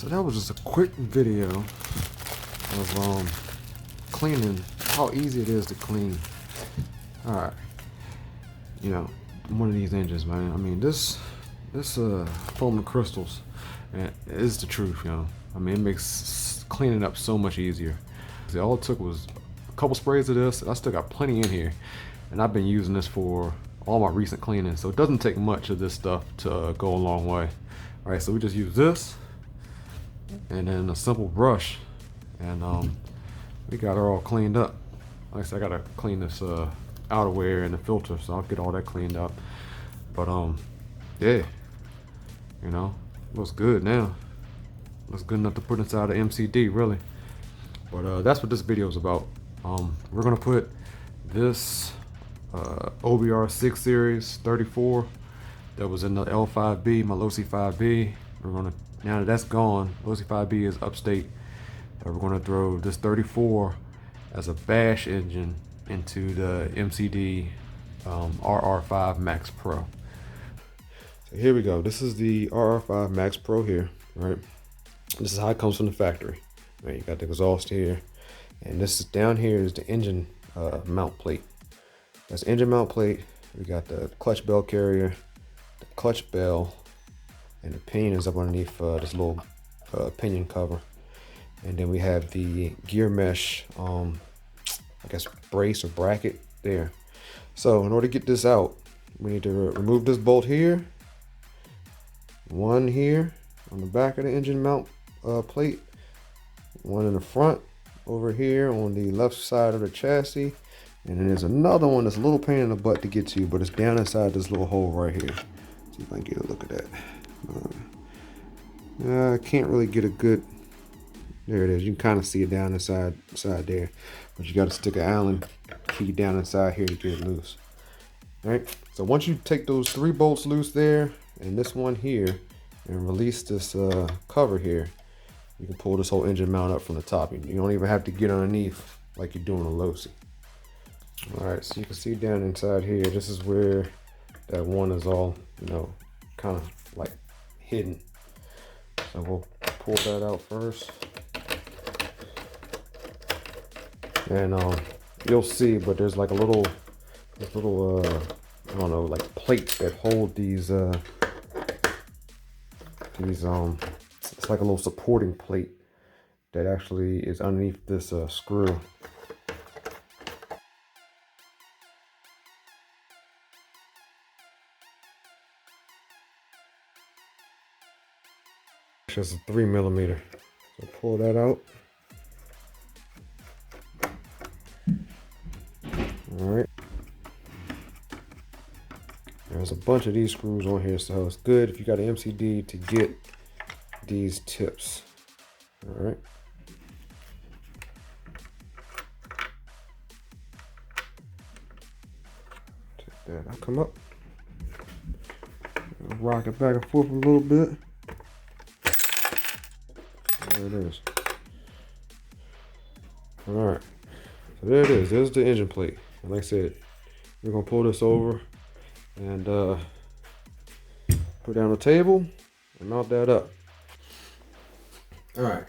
So that was just a quick video of cleaning, how easy it is to clean. All right, you know, one of these engines, man. I mean, this foam and crystals, and it is the truth, you know. I mean, it makes cleaning up so much easier. See, all it took was a couple sprays of this, and I still got plenty in here, and I've been using this for all my recent cleaning, so it doesn't take much of this stuff to go a long way. All right, so we just use this and then a simple brush, and we got her all cleaned up. Like I said, I gotta clean this outerwear and the filter, so I'll get all that cleaned up. But yeah, you know, looks good now. Looks good enough to put inside an MCD, really. But that's what this video is about. We're gonna put this OBR 6 series 34 that was in the L5B, my Losi 5B. We're gonna, now that that's gone, Losi 5B is upstate. We're gonna throw this 34 as a bash engine into the MCD RR5 Max Pro. So here we go. This is the RR5 Max Pro here, right? This is how it comes from the factory. Right, you got the exhaust here, and this is down here is the engine mount plate. That's the engine mount plate. We got the clutch bell carrier, the clutch bell, and the pinion is up underneath this little pinion cover. And then we have the gear mesh, I guess brace or bracket there. So in order to get this out, we need to remove this bolt here, one here on the back of the engine mount plate, one in the front over here on the left side of the chassis, and then there's another one that's a little pain in the butt to get to, but it's down inside this little hole right here. See if I can get a look at that. I can't really get a good, there it is. You can kind of see it down inside there, but you got to stick an Allen key down inside here to get it loose. All right, so once you take those 3 bolts loose there and this one here and release this cover here, you can pull this whole engine mount up from the top. You don't even have to get underneath like you're doing a Losi. All right, so you can see down inside here, this is where that one is all, you know, kind of like hidden. So we'll pull that out first. And you'll see, but there's like a little, I don't know, like plates that hold these it's like a little supporting plate that actually is underneath this screw. Just a 3mm. So pull that out. All right. There's a bunch of these screws on here, so it's good if you got an MCD to get these tips. All right. Take that. I'll come up. I'll rock it back and forth a little bit. There it is. All right. So there it is. There's the engine plate. And like I said, we're gonna pull this over and put it on the table and mount that up. All right,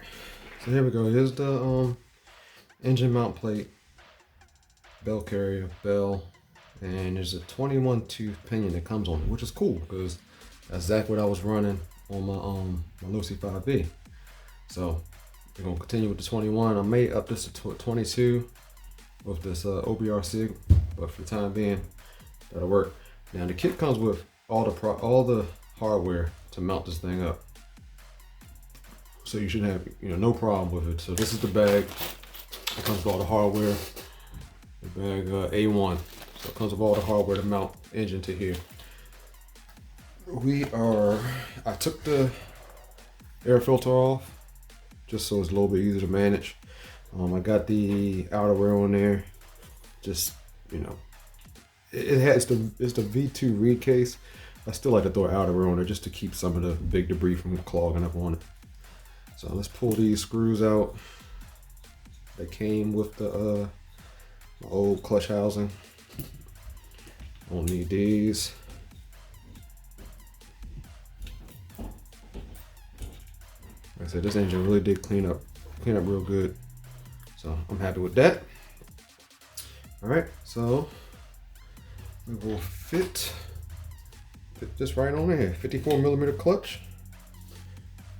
so here we go. Here's the engine mount plate, bell carrier, bell, and there's a 21 tooth pinion that comes on it, which is cool because that's exactly what I was running on my Losi 5B. So we're gonna continue with the 21. I may up this to 22 with this OBR SIG, but for the time being, that'll work. Now the kit comes with all the hardware to mount this thing up, so you should have, you know, no problem with it. So this is the bag. It comes with all the hardware. The bag A1. So it comes with all the hardware to mount engine to here. I took the air filter off just so it's a little bit easier to manage. I got the outerwear on there. Just, you know, it's the V2 reed case. I still like to throw outerwear on there just to keep some of the big debris from clogging up on it. So let's pull these screws out. They came with the old clutch housing. Don't need these. said, this engine really did clean up real good. So I'm happy with that. All right, so we will fit this right on here. 54mm clutch.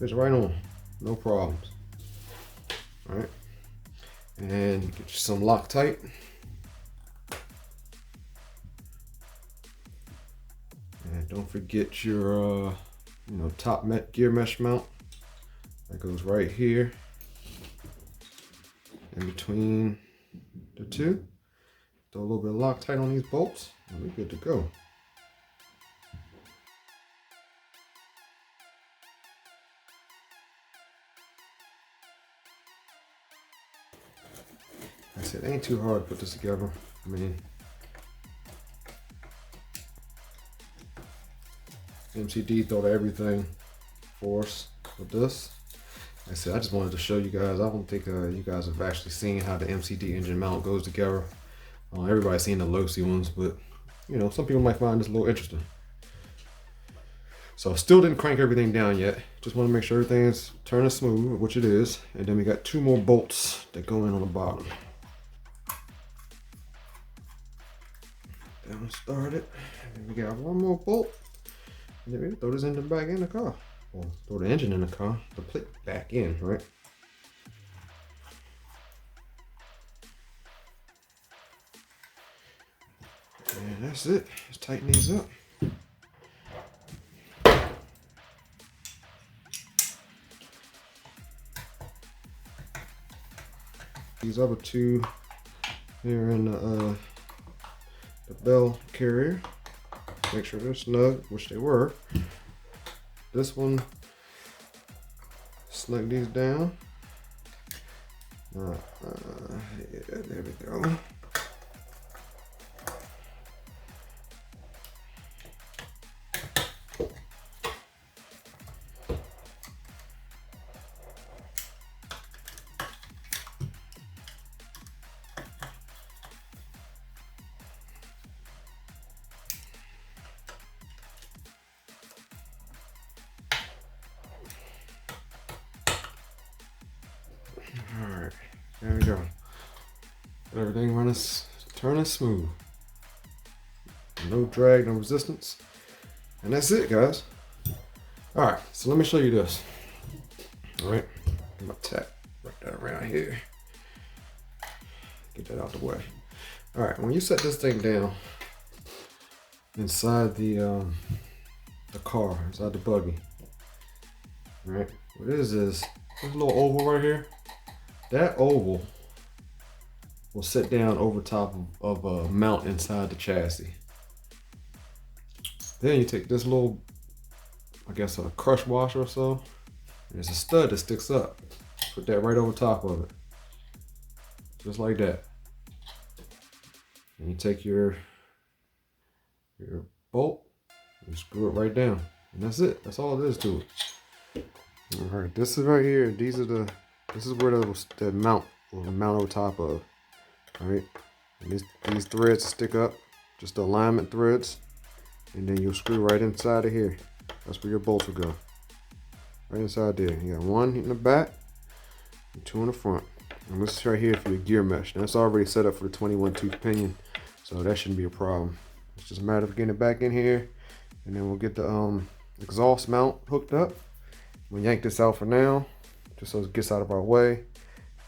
Fits right on, no problems. All right, and get you some Loctite. And don't forget your top gear mesh mount. That goes right here in between the two. Throw a little bit of Loctite on these bolts, and we're good to go. Like I said, it ain't too hard to put this together. I mean, MCD thought of everything for us with this. Like I said, I just wanted to show you guys. I don't think you guys have actually seen how the MCD engine mount goes together. Everybody's seen the low-C ones, but some people might find this a little interesting. So still didn't crank everything down yet. Just want to make sure everything's turning smooth, which it is. And then we got 2 more bolts that go in on the bottom. Down started. And then we got 1 more bolt. And then we throw this engine back in the car. Or throw the engine in the car, the plate back in, right? And that's it. Just tighten these up. These other 2 here in the bell carrier. Make sure they're snug, which they were. This one, snug these down. Yeah, there we go. Alright, there we go. Everything turning smooth. No drag, no resistance. And that's it, guys. Alright, so let me show you this. Alright, I'm gonna tap right that around here. Get that out the way. Alright, when you set this thing down inside the car, inside the buggy. Alright, what it is this little oval right here. That oval will sit down over top of a mount inside the chassis. Then you take this little, I guess a crush washer or so. There's a stud that sticks up. Put that right over top of it. Just like that. And you take your bolt, you screw it right down. And that's it. That's all it is to it. Alright, this is right here. This is where the mount will mount over top of. Alright. These threads stick up. Just the alignment threads. And then you'll screw right inside of here. That's where your bolts will go. Right inside there. You got 1 in the back and 2 in the front. And this is right here for your gear mesh. Now it's already set up for the 21 tooth pinion, so that shouldn't be a problem. It's just a matter of getting it back in here, and then we'll get the exhaust mount hooked up. We'll yank this out for now, just so it gets out of our way,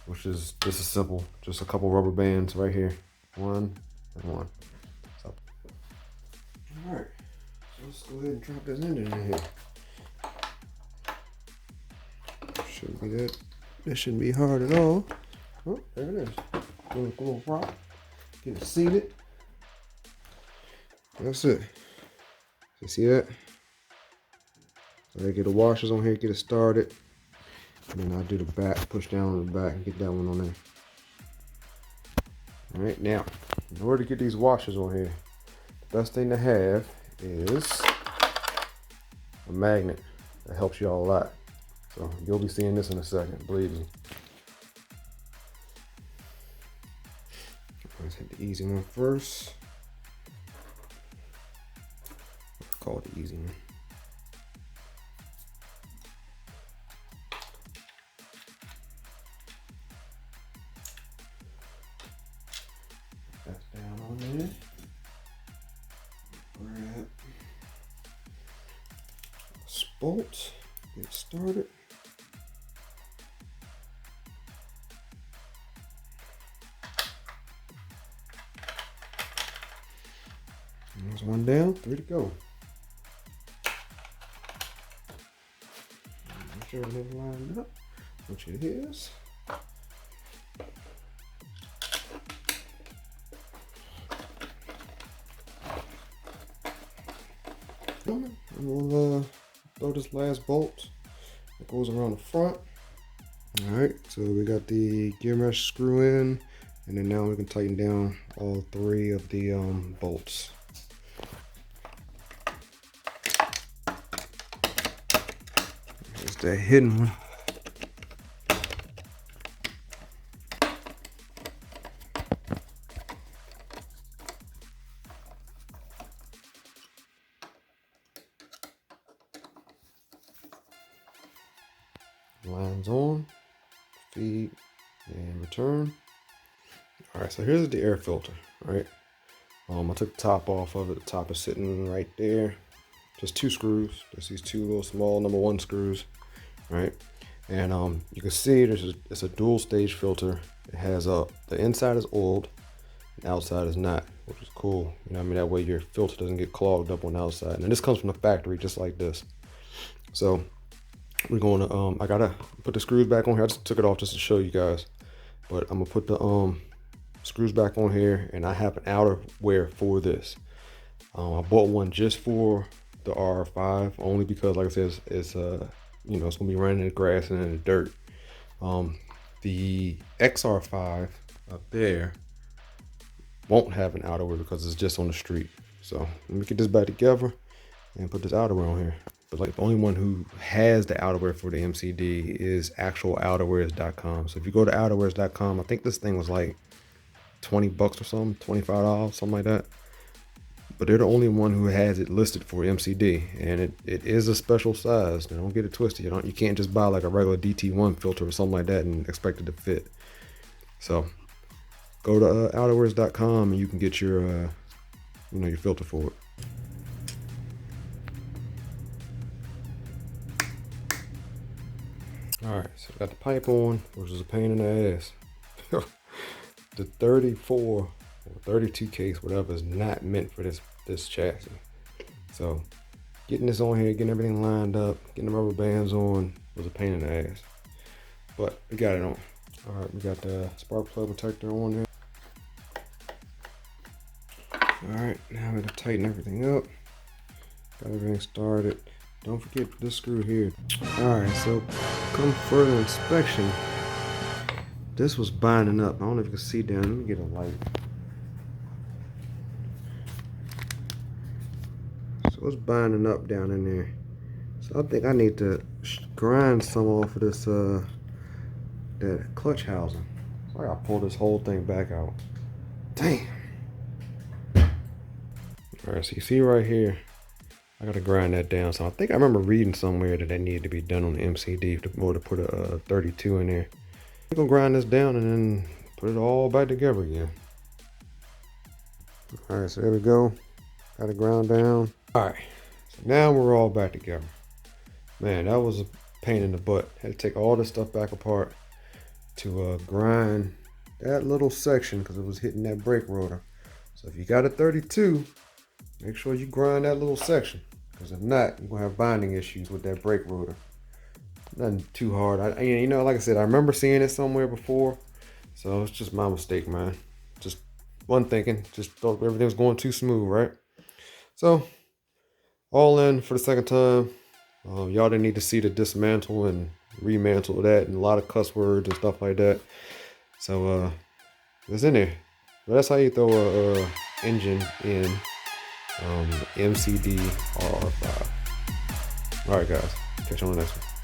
this is simple. Just a couple rubber bands right here. 1 and 1. So. Alright, so let's go ahead and drop this engine in here. Shouldn't be that. This shouldn't be hard at all. Oh, there it is. Go a little rock. Get it seated. That's it. You see that? So I get the washers on here, get it started. And then I'll do the back, push down on the back and get that one on there. Alright, now, in order to get these washers on here, the best thing to have is a magnet. That helps you all a lot. So you'll be seeing this in a second, believe me. Let's hit the easy one first. Call it the easy one. bolt, get started. There's one down, 3 to go. Make sure everything's lined up, which it is. And we'll throw this last bolt that goes around the front. All right, so we got the gear mesh screw in, and then now we can tighten down all 3 of the bolts. Here's that hidden one. Lines on, feed, and return. All right, so here's the air filter, right? I took the top off of it. The top is sitting right there. Just 2 screws. Just these 2 little small number 1 screws, right? And you can see it's a dual stage filter. It has the inside is oiled, and the outside is not, which is cool. You know what I mean? That way your filter doesn't get clogged up on the outside. And this comes from the factory, just like this. So we're going to, I gotta put the screws back on here. I just took it off just to show you guys. But I'm gonna put the screws back on here, and I have an outerwear for this. I bought one just for the RR5, only because, like I said, it's you know, it's gonna be running in the grass and in the dirt. The XR5 up there won't have an outerwear because it's just on the street. So let me get this back together and put this outerwear on here. But like the only one who has the outerwear for the MCD is actualouterwears.com. So if you go to outerwears.com, I think this thing was like 20 bucks or something, $25, something like that. But they're the only one who has it listed for MCD, and it is a special size. Now, don't get it twisted. You can't just buy like a regular DT1 filter or something like that and expect it to fit. So go to outerwears.com and you can get your you know, your filter for it. All right, so I got the pipe on, which is a pain in the ass. The 34 or 32 case, whatever, is not meant for this chassis. So getting this on here, getting everything lined up, getting the rubber bands on was a pain in the ass. But we got it on. All right, we got the spark plug protector on there. All right, now we're gonna tighten everything up. Got everything started. Don't forget this screw here. All right, so come further inspection, this was binding up. I don't know if you can see down. Let me get a light. So it's binding up down in there. So I think I need to grind some off of this that clutch housing. So I gotta pull this whole thing back out. Dang. All right, so you see right here, I gotta grind that down. So I think I remember reading somewhere that needed to be done on the MCD to put a 32 in there. We're gonna grind this down and then put it all back together again. All right, so there we go. Got it ground down. All right, so now we're all back together. Man, that was a pain in the butt. Had to take all this stuff back apart to grind that little section because it was hitting that brake rotor. So if you got a 32, make sure you grind that little section, because if not, you're gonna have binding issues with that brake rotor. Nothing too hard. You know, like I said, I remember seeing it somewhere before, so it's just my mistake, man. Just one thinking, just thought everything was going too smooth, right? So all in for the second time. Y'all didn't need to see the dismantle and remantle of that and a lot of cuss words and stuff like that. So it's in there. But that's how you throw a engine in MCD RR5. All right, guys. Catch you on the next one.